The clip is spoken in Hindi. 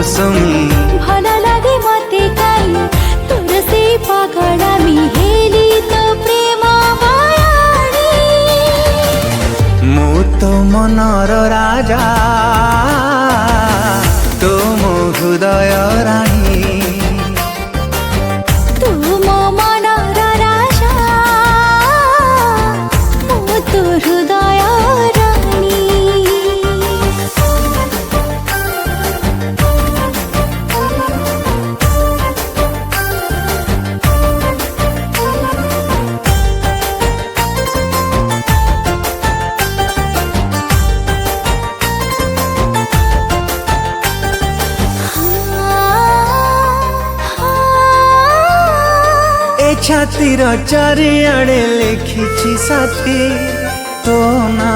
मौसमी भल लागे मते काई तोर से पागलामी हेली तो प्रेम मायाणी मु तो मनर राजा तो मो हृदय राणी तू मो मनर राजा मो तो हृदय राणी छातीर चारिआडे लिखिछि साथी तो ना